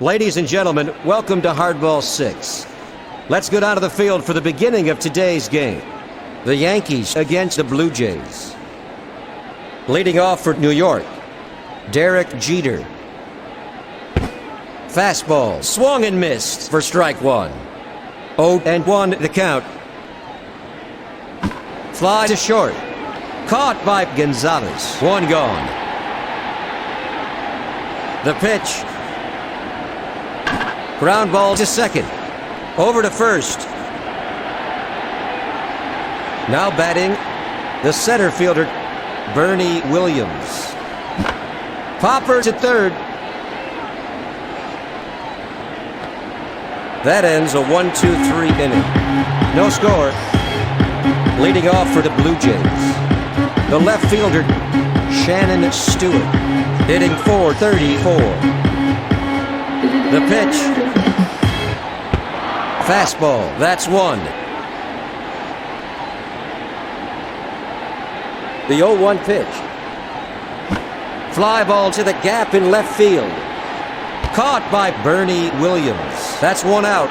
Ladies and gentlemen, welcome to Hardball 6. Let's go down to the field for the beginning of today's game. The Yankees against the Blue Jays. Leading off for New York, Derek Jeter. Fastball, swung and missed for strike one. 0-1 the count. Fly to short. Caught by Gonzalez. One gone. The pitch. Ground ball to second. Over to first. Now batting, the center fielder, Bernie Williams. Popper to third. That ends a 1-2-3 inning. No score. Leading off for the Blue Jays, the left fielder, Shannon Stewart, hitting .434. The pitch. Fastball, that's one. The 0-1 pitch. Fly ball to the gap in left field. Caught by Bernie Williams. That's one out.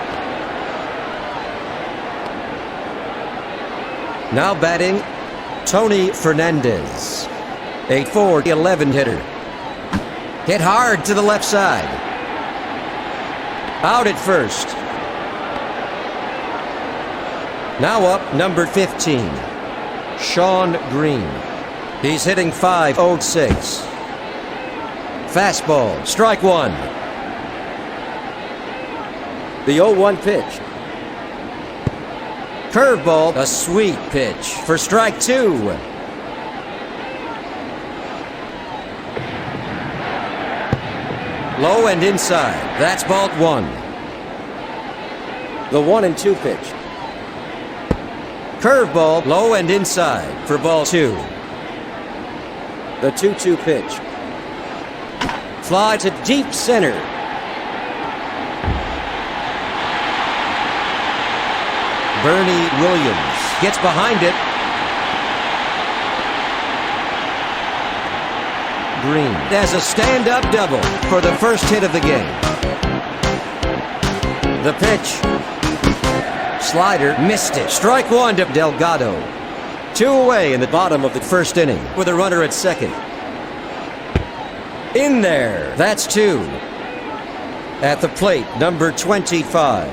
Now batting, Tony Fernandez. A .411 hitter. Hit hard to the left side. Out at first. Now up, number 15, Sean Green. He's hitting .506. Fastball, strike one. The 0-1 pitch. Curveball, a sweet pitch for strike two. Low and inside. That's ball one. The 1-2 pitch. Curveball, low and inside for ball two. The 2-2 pitch. Fly to deep center. Bernie Williams gets behind it. Green has a stand-up double for the first hit of the game. The pitch. Slider missed it. Strike one to Delgado. Two away in the bottom of the first inning with a runner at second. In there. That's two. At the plate, number 25.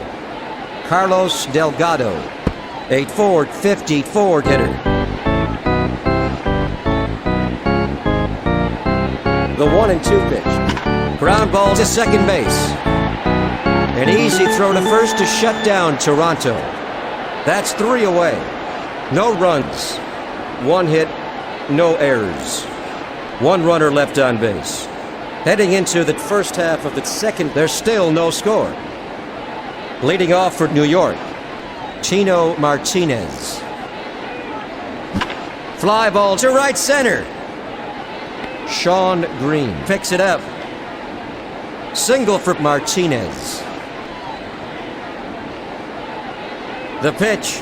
Carlos Delgado, a .454 hitter. The 1-2 pitch. Ground ball to second base. An easy throw to first to shut down Toronto. That's three away. No runs. One hit, no errors. One runner left on base. Heading into the first half of the second, there's still no score. Leading off for New York, Tino Martinez. Fly ball to right center. Sean Green picks it up. Single for Martinez. The pitch.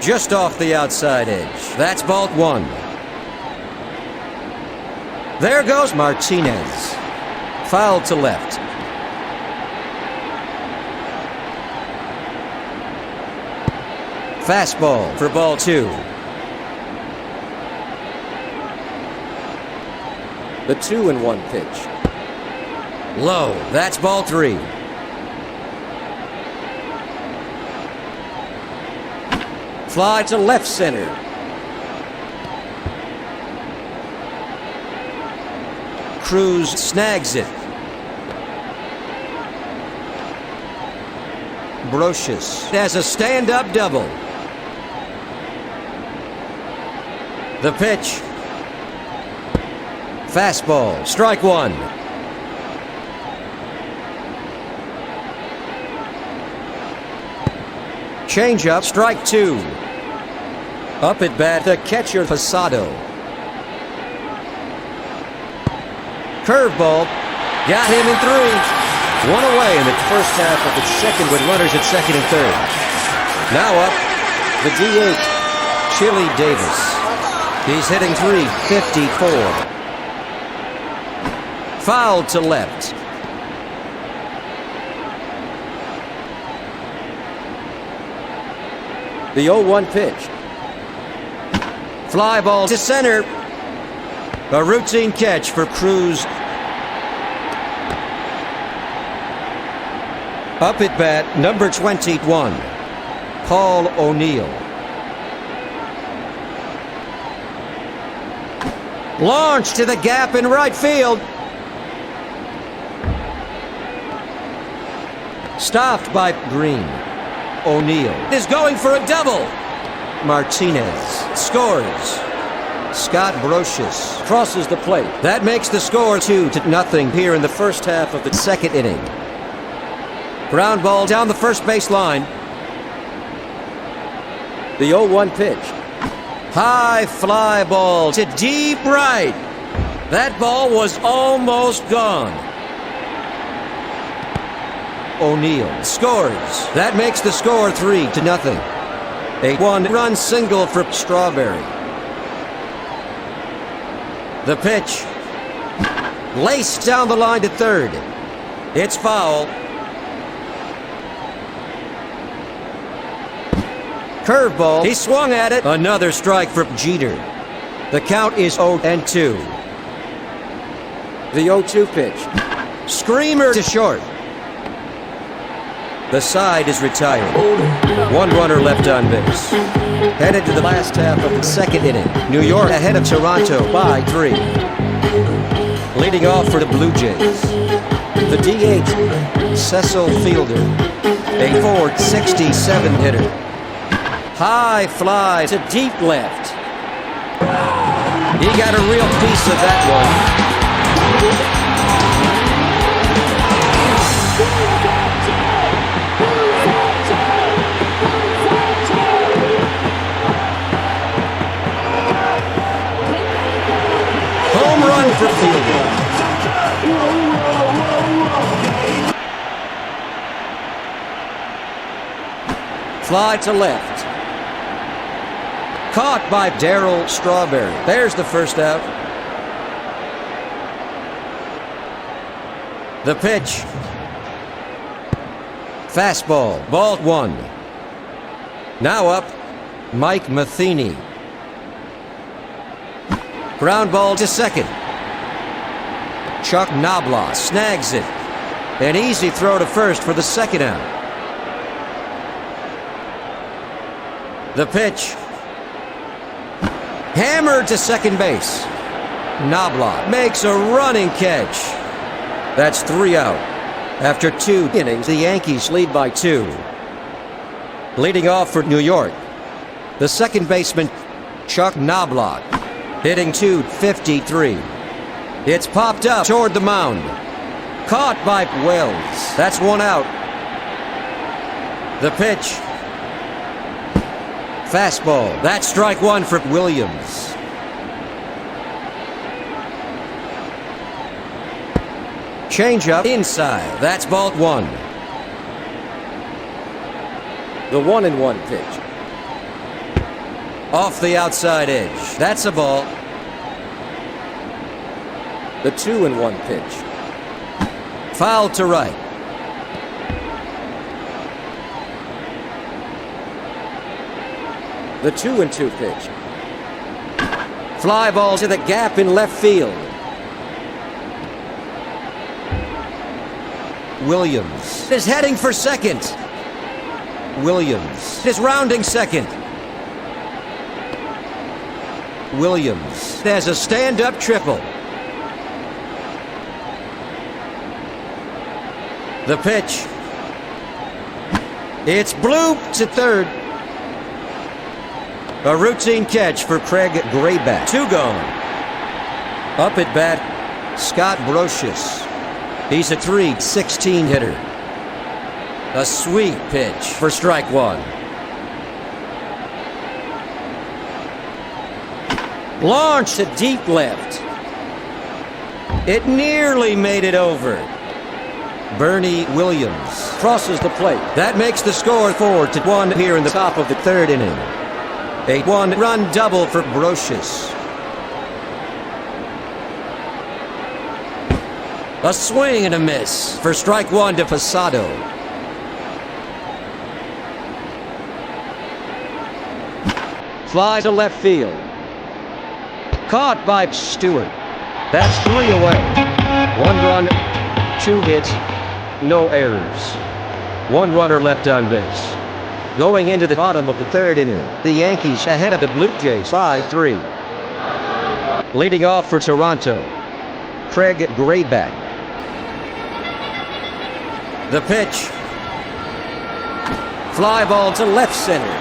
Just off the outside edge. That's ball one. There goes Martinez. Foul to left. Fastball for ball two. The 2-1 pitch. Low. That's ball three. Fly to left center. Cruz snags it. Brocious has a stand-up double. The pitch. Fastball, strike one. Changeup, strike two. Up at bat, the catcher Posado. Curveball, got him in three. One away in the first half of the second with runners at second and third. Now up, the DH, Chili Davis. He's hitting .354. Foul to left. The 0-1 pitch. Fly ball to center. A routine catch for Cruz. Up at bat, number 21, Paul O'Neill. Launch to the gap in right field. Stopped by Green. O'Neill is going for a double. Martinez scores. Scott Brocious crosses the plate. That makes the score 2-0 here in the first half of the second inning. Ground ball down the first base line. The 0-1 pitch. High fly ball to deep right. That ball was almost gone. O'Neill scores. That makes the score 3-0. A one-run single for Strawberry. The pitch. Laced down the line to third. It's foul. Curveball. He swung at it. Another strike for Jeter. The count is 0-2. The 0-2 pitch. Screamer to short. The side is retired. One runner left on base. Headed to the last half of the second inning. New York ahead of Toronto by 3. Leading off for the Blue Jays. The DH, Cecil Fielder. A .467 hitter. High fly to deep left. He got a real piece of that one. Home run for Fielder. Fly to left. Caught by Darryl Strawberry. There's the first out. The pitch. Fastball. Ball 1. Now up, Mike Matheny. Ground ball to second. Chuck Knobloch snags it. An easy throw to first for the second out. The pitch. Hammered to second base. Knobloch makes a running catch. That's 3 out. After 2 innings, the Yankees lead by 2. Leading off for New York, the second baseman, Chuck Knobloch, hitting .253. It's popped up toward the mound. Caught by Wells. That's 1 out. The pitch. Fastball. That's strike 1 for Williams. Changeup inside. That's ball 1. The 1-1 pitch. Off the outside edge. That's a ball. The 2-1 pitch. Foul to right. The 2-2 pitch. Fly ball to the gap in left field. Williams is heading for second. Williams is rounding second. Williams has a stand-up triple. The pitch. It's blooped to third. A routine catch for Craig Grayback. 2 gone. Up at bat, Scott Brocious. He's a .316 hitter. A sweet pitch for strike 1. Launch to deep left. It nearly made it over. Bernie Williams crosses the plate. That makes the score 4-1 here in the top of the third inning. A 1-run double for Brocious. A swing and a miss for strike 1 to Posado. Fly to left field. Caught by Stewart. That's 3 away. 1 run, 2 hits, no errors. 1 runner left on base. Going into the bottom of the 3rd inning, the Yankees ahead of the Blue Jays 5-3. Leading off for Toronto, Graeme. The pitch. Fly ball to left center.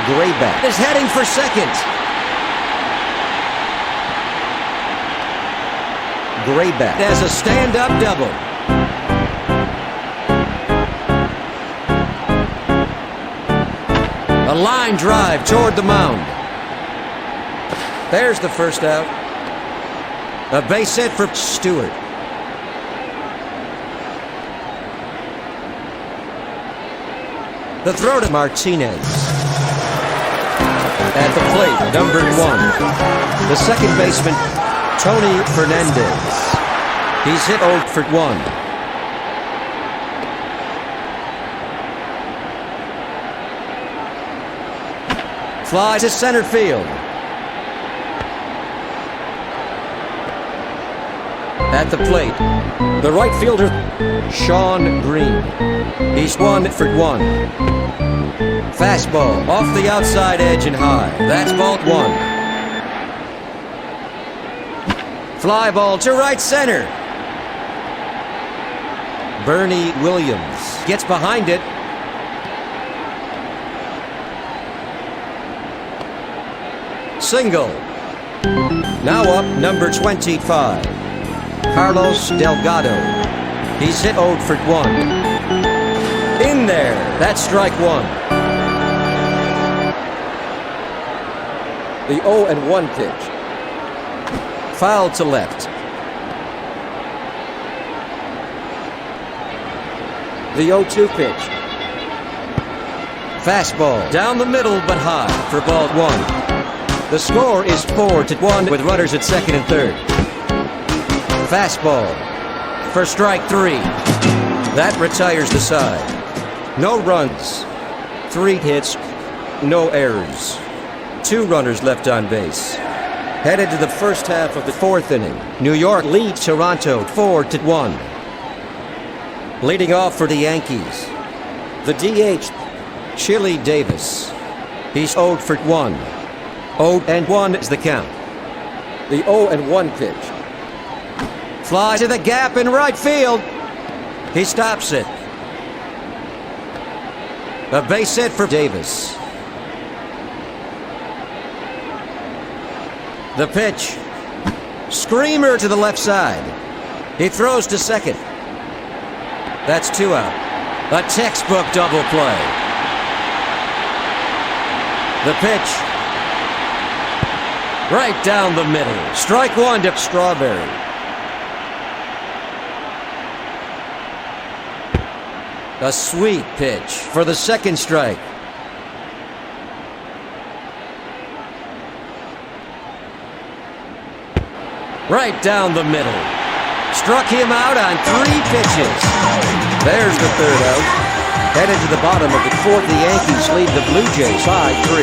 Graeme is heading for second. Graeme has a stand-up double. A line drive toward the mound. There's the first out. A base hit for Stewart. The throw to Martinez. At the plate, number 1. The second baseman, Tony Fernandez. He's hit 0 for 1. Fly to center field. At the plate, the right fielder, Sean Green. He's 1 for 1. Fastball off the outside edge and high. That's ball 1. Fly ball to right center. Bernie Williams gets behind it. Single. Now up, number 25. Carlos Delgado. He's hit 0 for 1. In there. That's strike 1. The 0-1 pitch. Foul to left. The 0-2 pitch. Fastball down the middle but high for ball 1. The score is 4-1 with runners at second and third. Fastball for strike 3. That retires the side. No runs, 3 hits, no errors. 2 runners left on base. Headed to the first half of the 4th inning. New York leads Toronto 4-1. Leading off for the Yankees, the DH, Chili Davis. He's 0 for 1. 0-1 is the count. The 0-1 pitch. Fly to the gap in right field. He stops it. A base hit for Davis. The pitch. Screamer to the left side. He throws to second. That's 2 out. A textbook double play. The pitch. Right down the middle. Strike 1 to Strawberry. A sweet pitch for the second strike. Right down the middle. Struck him out on 3 pitches. There's the 3rd out. Headed to the bottom of the 4th, the Yankees lead the Blue Jays 5-3.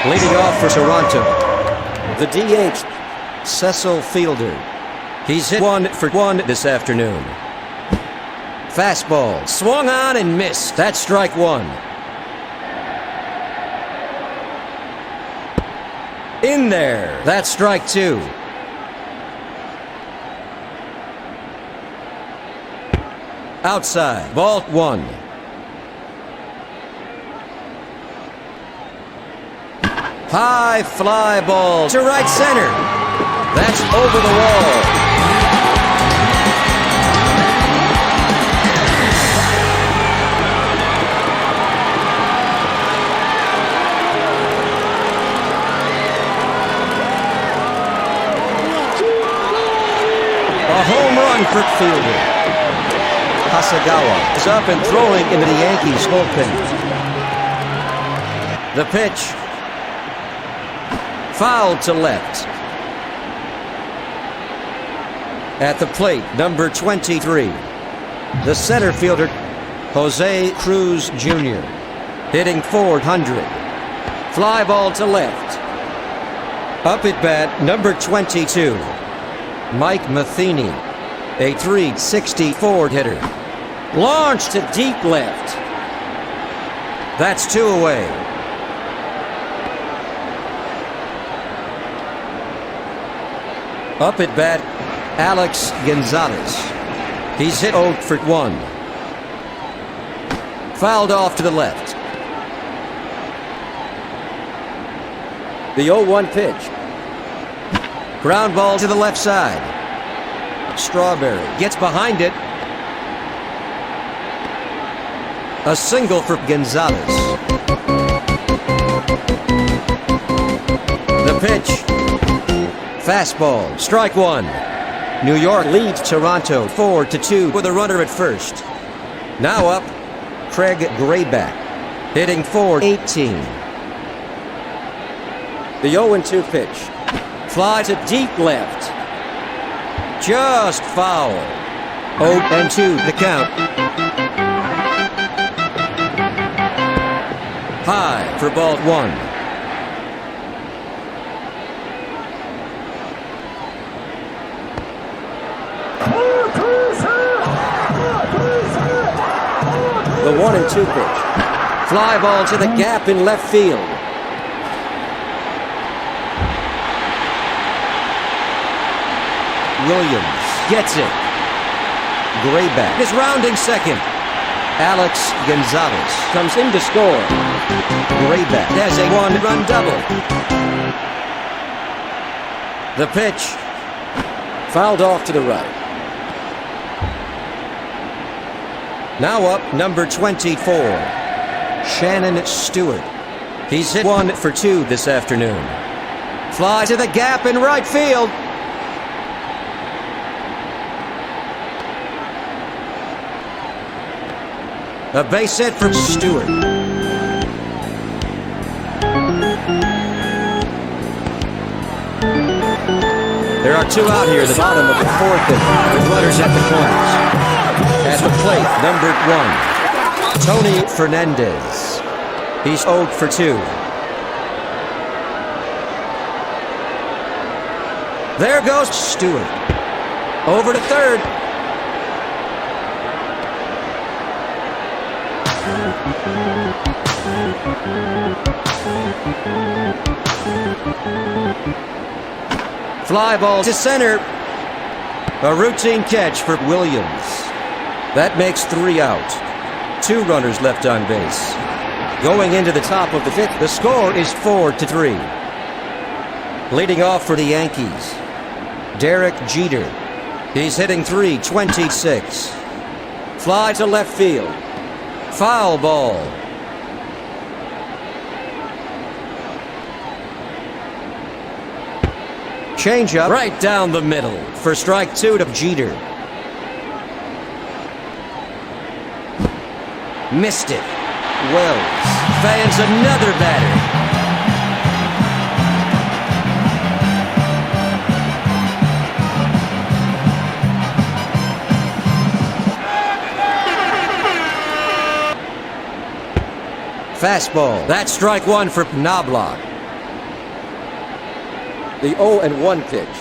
Leading off for Toronto, the DH, Cecil Fielder. He's hit 1 for 1 this afternoon. Fastball, swung on and missed. That's strike 1. In there. That's strike 2. Outside, ball 1. High fly ball to right center. That's over the wall. A home run for Fielder. Hasegawa is up and throwing into the Yankees bullpen. The pitch. Foul to left. At the plate, number 23. The center fielder, Jose Cruz Jr. hitting .400. Fly ball to left. Up at bat, number 22, Mike Matheny, a .364 hitter. Launched to deep left. That's 2 away. Up at bat, Alex Gonzalez. He's hit 0 for 1. Fouled off to the left. The 0-1 pitch. Ground ball to the left side. Strawberry gets behind it. A single for Gonzalez. The pitch. Fastball. Strike one. New York leads Toronto 4-2 with a runner at first. Now up, Craig Graeme, hitting .418. The 0-2 pitch. Fly to deep left. Just foul. 0-2 the count. High for ball one. The 1-2 pitch. Fly ball to the gap in left field. Williams gets it. Graeme is rounding second. Alex Gonzalez comes in to score. Graeme has a one-run double. The pitch. Fouled off to the right. Now up, number 24, Shannon Stewart. He's hit 1 for 2 this afternoon. Fly to the gap in right field. A base hit for Stewart. There are 2 out here at the bottom of the 4th inning, with runners at the corners. At the plate, number 1, Tony Fernandez. He's 0 for 2. There goes Stewart. Over to third. Fly ball to center. A routine catch for Williams. That makes 3 out. 2 runners left on base. Going into the top of the 5th, the score is 4-3. Leading off for the Yankees, Derek Jeter. He's hitting .326. Fly to left field. Foul ball. Changeup right down the middle for strike 2 to Jeter. Missed it. Wells fans another batter. Fastball. That's strike 1 for Knobloch. The 0-1 pitch.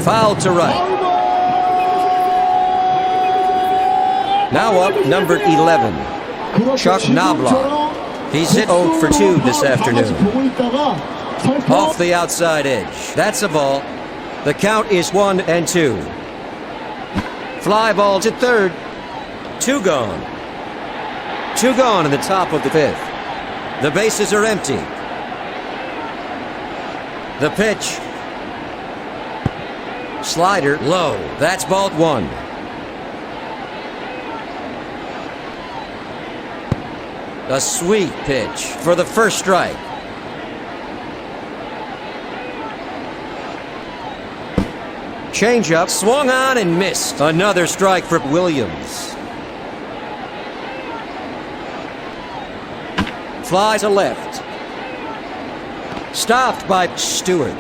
Foul to right. Now up, number 11, Chuck Knobloch. He's hit 0 for 2 this afternoon. Off the outside edge. That's a ball. The count is 1-2. Fly ball to third. 2 gone. 2 gone in the top of the 5th. The bases are empty. The pitch. Slider low. That's ball 1. A sweet pitch for the first strike. Changeup swung on and missed. Another strike for Williams. Fly to left. Stopped by Stewart.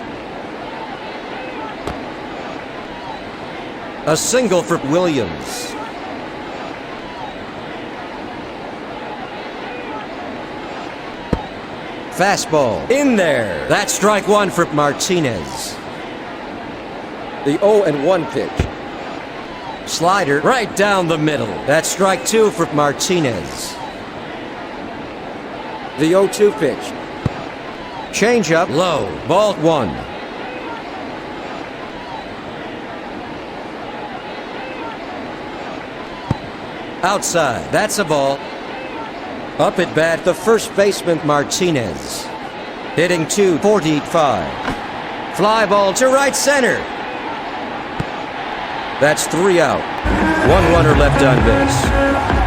A single for Williams. Fastball in there. That's strike one for Martinez. The 0-1 pitch. Slider right down the middle. That's strike two for Martinez. The 0-2 pitch. Changeup low. Ball one. Outside. That's a ball. Up at bat, the first baseman Martinez. Hitting .245. Fly ball to right center. That's 3 out. 1 runner left on base.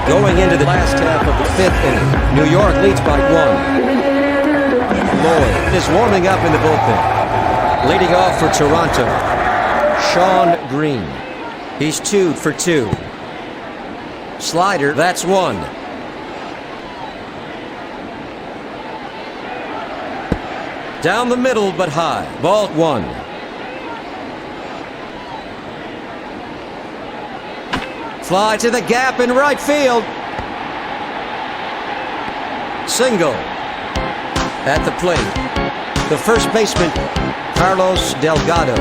Going into the last half of the 5th inning, New York leads by 1. Lloyd is warming up in the bullpen. Leading off for Toronto, Sean Green. He's 2 for 2. Slider, that's 1. Down the middle but high. Ball 1. Fly to the gap in right field. Single. At the plate, the first baseman, Carlos Delgado.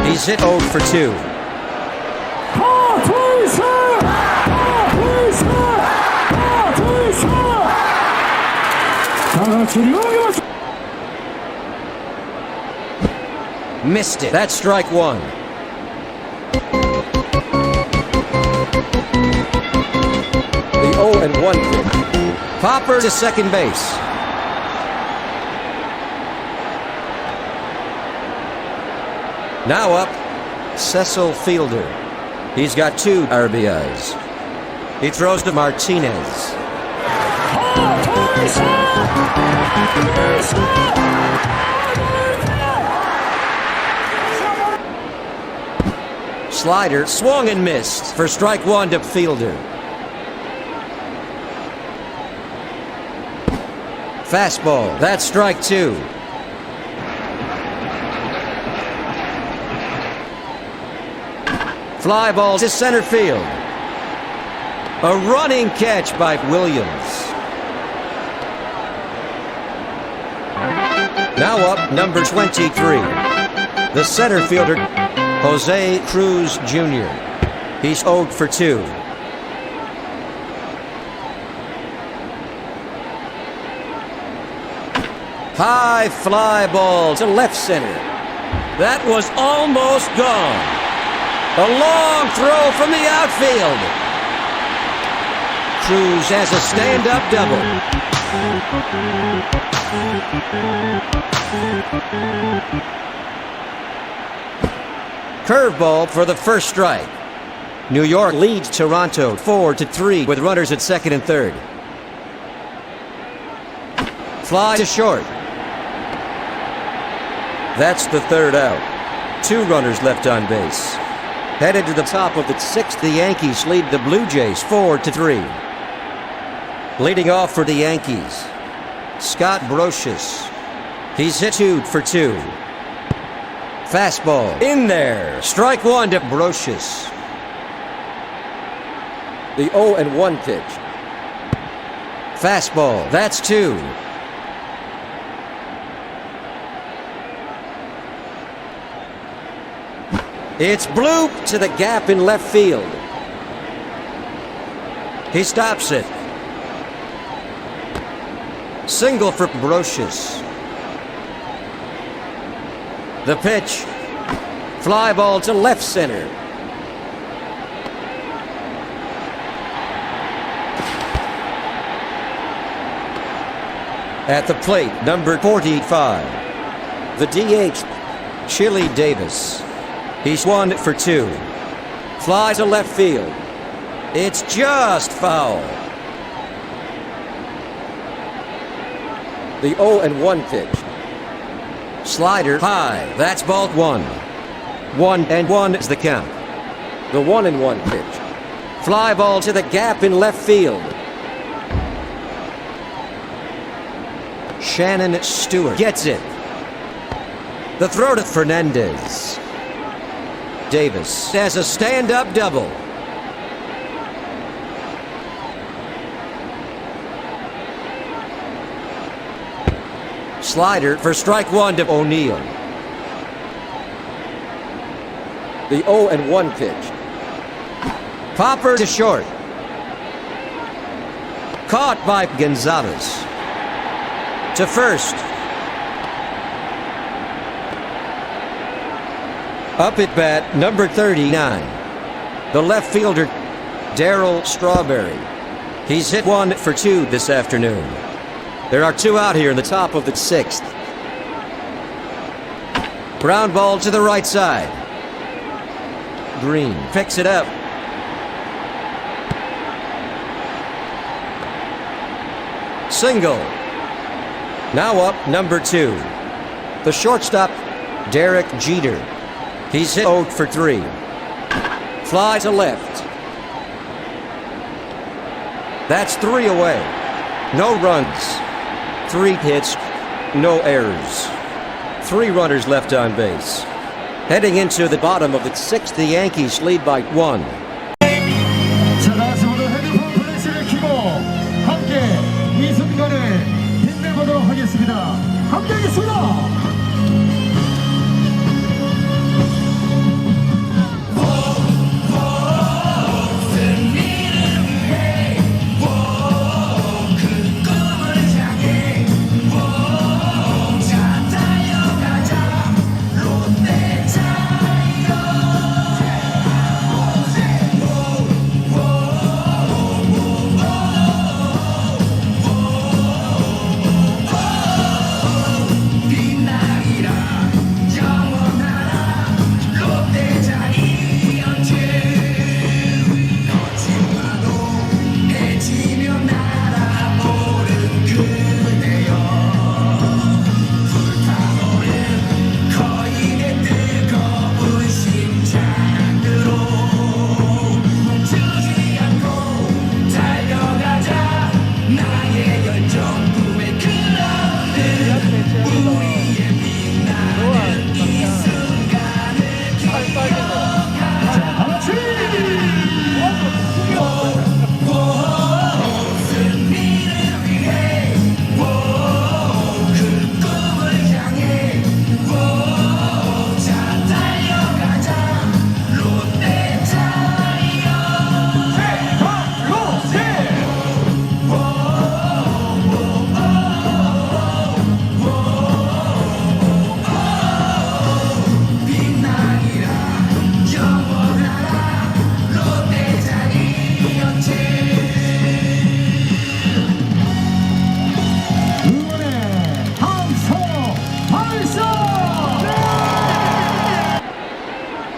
He's hit 0 for 2. Missed it. That's strike one. The 0-1 pitch. Popper to second base. Now up, Cecil Fielder. He's got 2 RBIs. He throws to Martinez. Slider swung and missed for strike one to Fielder. Fastball, that's strike two. Fly ball to center field. A running catch by Williams. Now up, number 23. The center fielder, Jose Cruz Jr. He's 0 for 2. High fly ball to left center. That was almost gone. A long throw from the outfield. Cruz has a stand-up double. Curveball for the first strike. New York leads Toronto 4-3 with runners at second and third. Fly to short. That's the third out. 2 runners left on base. Headed to the top of the 6th, the Yankees lead the Blue Jays 4-3. Leading off for the Yankees, Scott Brocious. He's hit 2 for 2. Fastball in there. Strike one to Brocious. The 0-1 pitch. Fastball. That's 2. It's blooped to the gap in left field. He stops it. Single for Brocious. The pitch. Fly ball to left center. At the plate, number 45. The DH, Chili Davis. He's 1 for 2. Fly to left field. It's just foul. The 0-1 pitch. Slider high. That's ball 1. 1-1 is the count. The 1-1 pitch. Fly ball to the gap in left field. Shannon Stewart gets it. The throw to Fernandez. Davis has a stand-up double. Slider for strike one to O'Neill. The 0-1 pitch. Popper to short. Caught by Gonzalez. To first. Up at bat, number 39. The left fielder, Darryl Strawberry. He's hit 1 for 2 this afternoon. There are 2 out here in the top of the 6th. Ground ball to the right side. Green picks it up. Single. Now up, number 2. The shortstop, Derek Jeter. He's hit 0 for 3. Fly to left. That's 3 away. No runs. 3 hits, no errors. 3 runners left on base. Heading into the bottom of the 6th, the Yankees lead by 1. 자, 다시 모두 헤드폰 플래시를 켜고 함께 이 순간을 빛내보도록 하겠습니다. 함께 하겠습니다.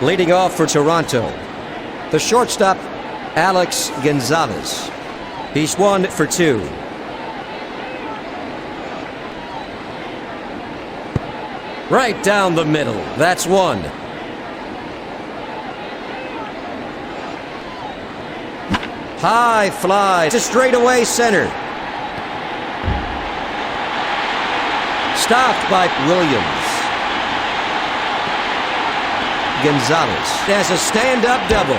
Leading off for Toronto, the shortstop, Alex Gonzalez. He's 1 for 2. Right down the middle. That's 1. High fly to straightaway center. Stopped by Williams. Gonzalez has a stand-up double.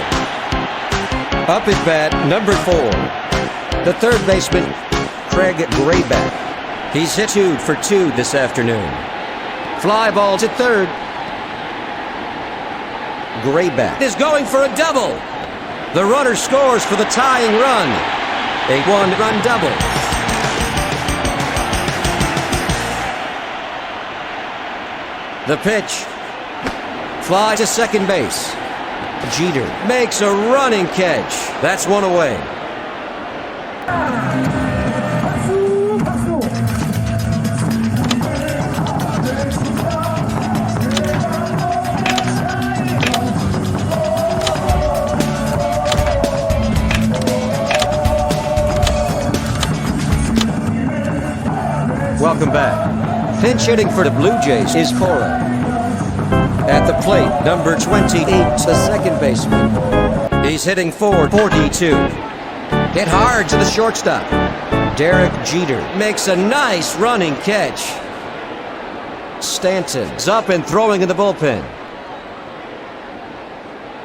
Up at bat, number 4. The third baseman, Craig Graeme. He's hit 2 for 2 this afternoon. Fly ball to third. Graeme is going for a double. The runner scores for the tying run. A 1-run double. The pitch. Fly to second base. Jeter makes a running catch. That's 1 away. Welcome back. Pinch hitting for the Blue Jays is Cora. At the plate, number 28, the second baseman. He's hitting .442. Hit hard to the shortstop. Derek Jeter makes a nice running catch. Stanton's up and throwing in the bullpen.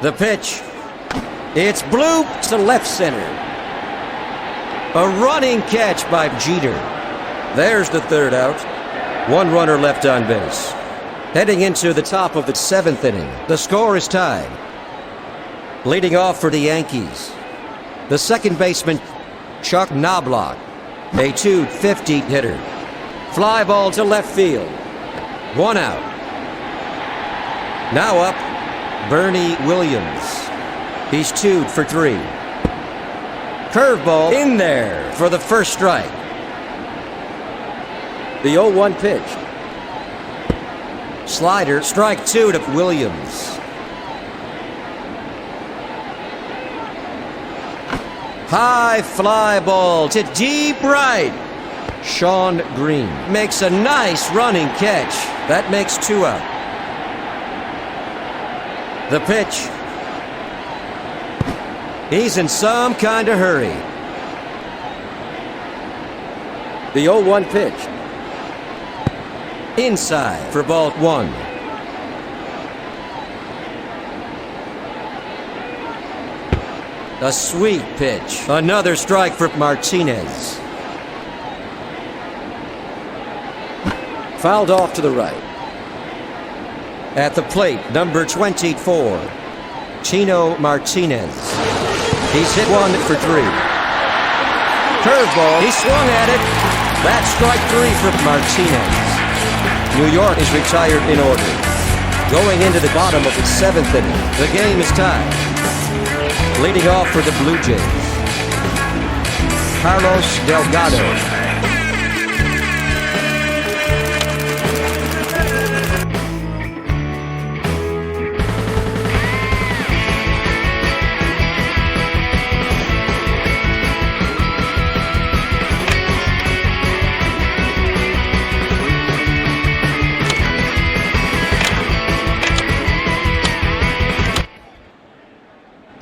The pitch. It's blooped to left center. A running catch by Jeter. There's the third out. One runner left on base. Heading into the top of the 7th inning, the score is tied. Leading off for the Yankees, the second baseman, Chuck Knobloch, a .250 hitter. Fly ball to left field. One out. Now up, Bernie Williams. He's 2 for 3. Curveball in there for the first strike. The 0-1 pitch. Slider, strike 2 to Williams. High fly ball to deep right. Sean Green makes a nice running catch. That makes 2 out. The pitch. He's in some kind of hurry. The 0-1 pitch. Inside for ball 1. A sweet pitch. Another strike for Martinez. Fouled off to the right. At the plate, number 24, Chino Martinez. He's hit 1 for 3. Curveball. He swung at it. That's strike 3 for Martinez. New York is retired in order. Going into the bottom of the 7th inning, the game is tied. Leading off for the Blue Jays, Carlos Delgado.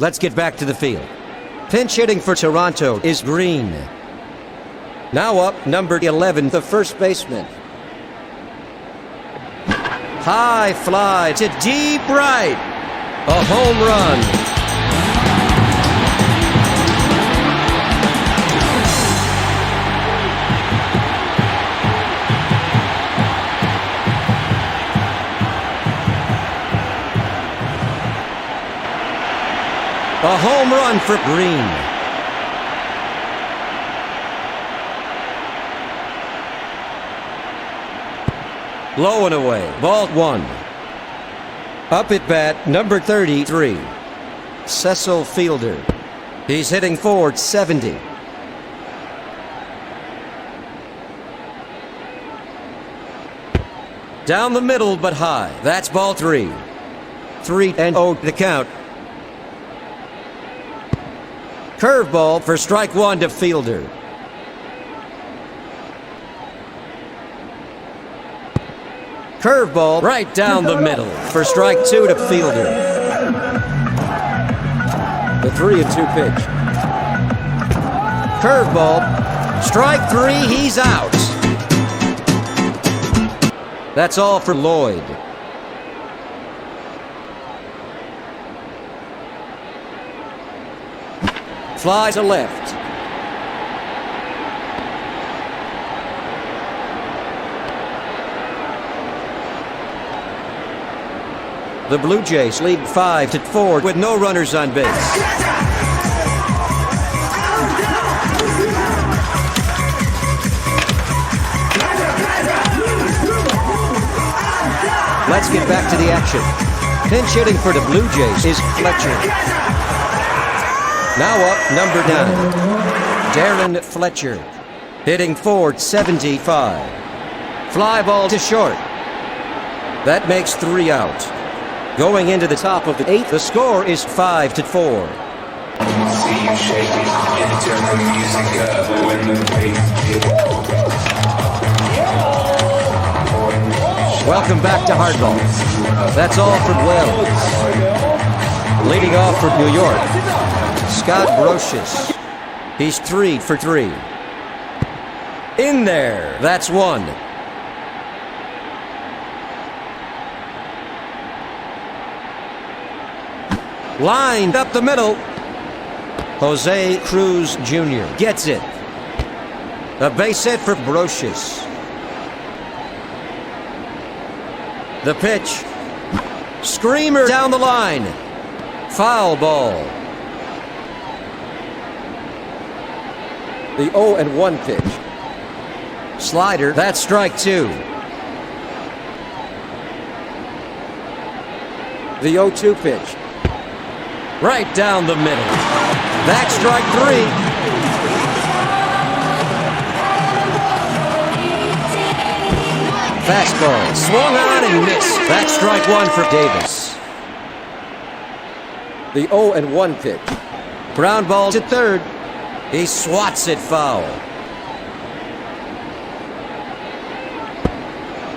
Let's get back to the field. Pinch hitting for Toronto is Green. Now up, number 11, the first baseman. High fly to deep right. A home run. A home run for Green. Low and away. Ball 1. Up at bat, number 33, Cecil Fielder. He's hitting .470. Down the middle but high. That's ball 3. 3-0 the count. Curveball for strike 1 to Fielder. Curveball right down the middle for strike 2 to Fielder. The 3-2 pitch. Curveball. Strike 3, he's out. That's all for Lloyd. Fly to left. The Blue Jays lead 5-4 with no runners on base. Let's get back to the action. Pinch hitting for the Blue Jays is Fletcher. Now up, number 9, Darren Fletcher, hitting .475. Fly ball to short. That makes 3 out. Going into the top of the 8th, the score is 5-4. See you shaking and turn the music up when the bass hits. Welcome back to Hardball. That's all for Wells. Leading off for New York, Scott Brocious. He's 3 for 3. In there. That's 1. Lined up the middle. Jose Cruz Jr. gets it. A base hit for Brocious. The pitch. Screamer down the line. Foul ball. The 0-1 pitch. Slider, that's strike 2. The 0-2 pitch. Right down the middle. That's strike 3. Fastball, swung on and missed. That's strike 1 for Davis. The 0-1 pitch. Ground ball to third. He swats it foul.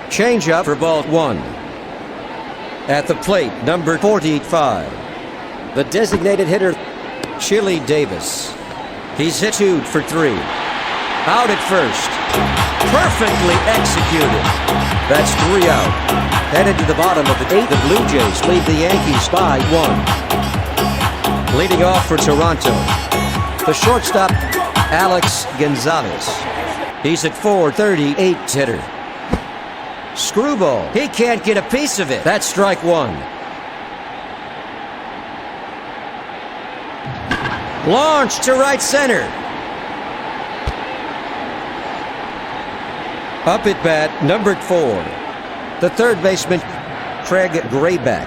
Changeup for ball 1. At the plate, number 45. The designated hitter, Chili Davis. He's hit 2 for 3. Out at first. Perfectly executed. That's 3 out. Headed to the bottom of the 8th, the Blue Jays lead the Yankees by 1. Leading off for Toronto, the shortstop, Alex Gonzalez. He's at 438 hitter. Screwball. He can't get a piece of it. That's strike 1. Launched to right center. Up at bat, number 4. The third baseman, Craig Grayback.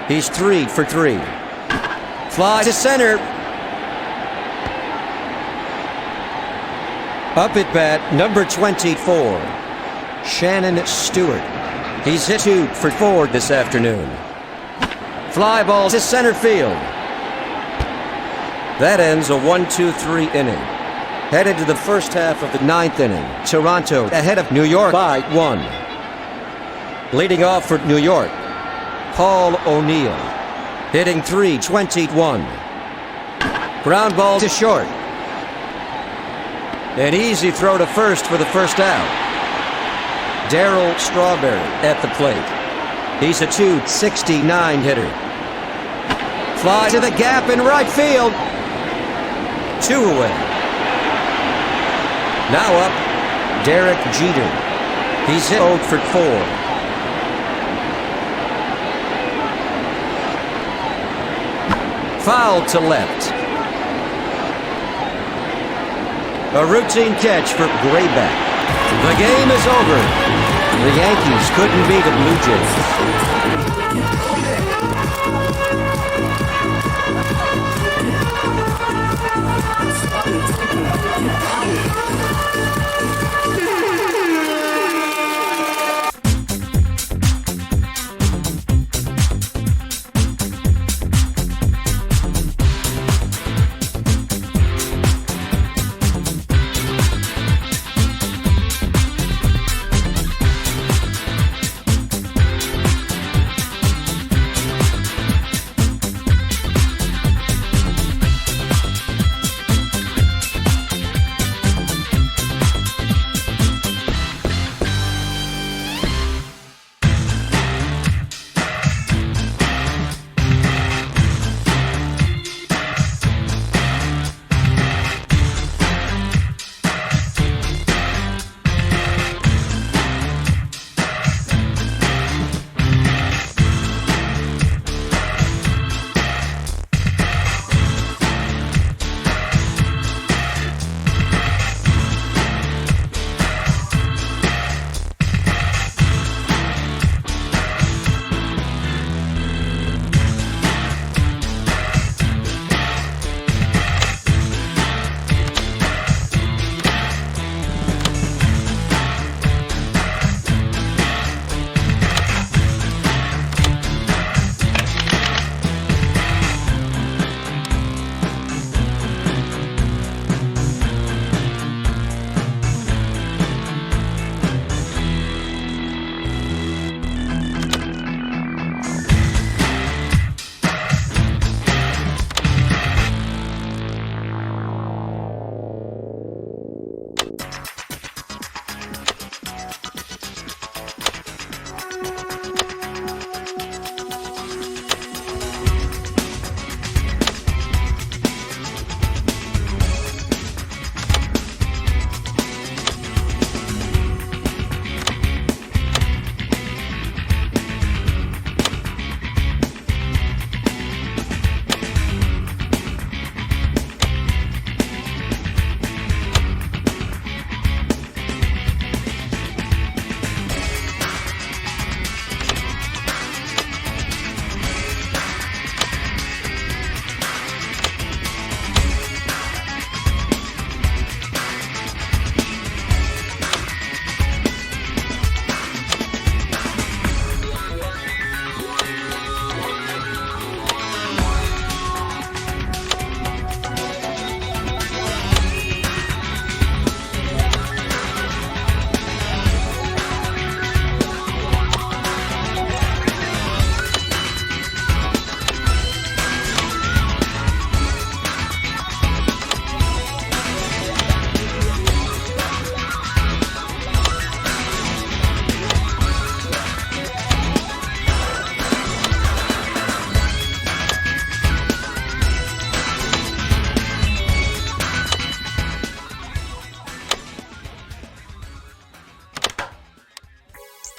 He's 3 for 3. Fly to center. Up at bat, number 24. Shannon Stewart. He's hit 2 for 4 this afternoon. Fly ball to center field. That ends a 1-2-3 inning. Headed to the first half of the 9th inning. Toronto ahead of New York by 1. Leading off for New York, Paul O'Neill. Hitting .321. Ground ball to short. An easy throw to first for the first out. Darryl Strawberry at the plate. He's a .269 hitter. Fly to the gap in right field. 2 away. Now up, Derek Jeter. He's hit 0 for 4. Foul to left. A routine catch for Grayback. The game is over. The Yankees couldn't beat the Blue Jays.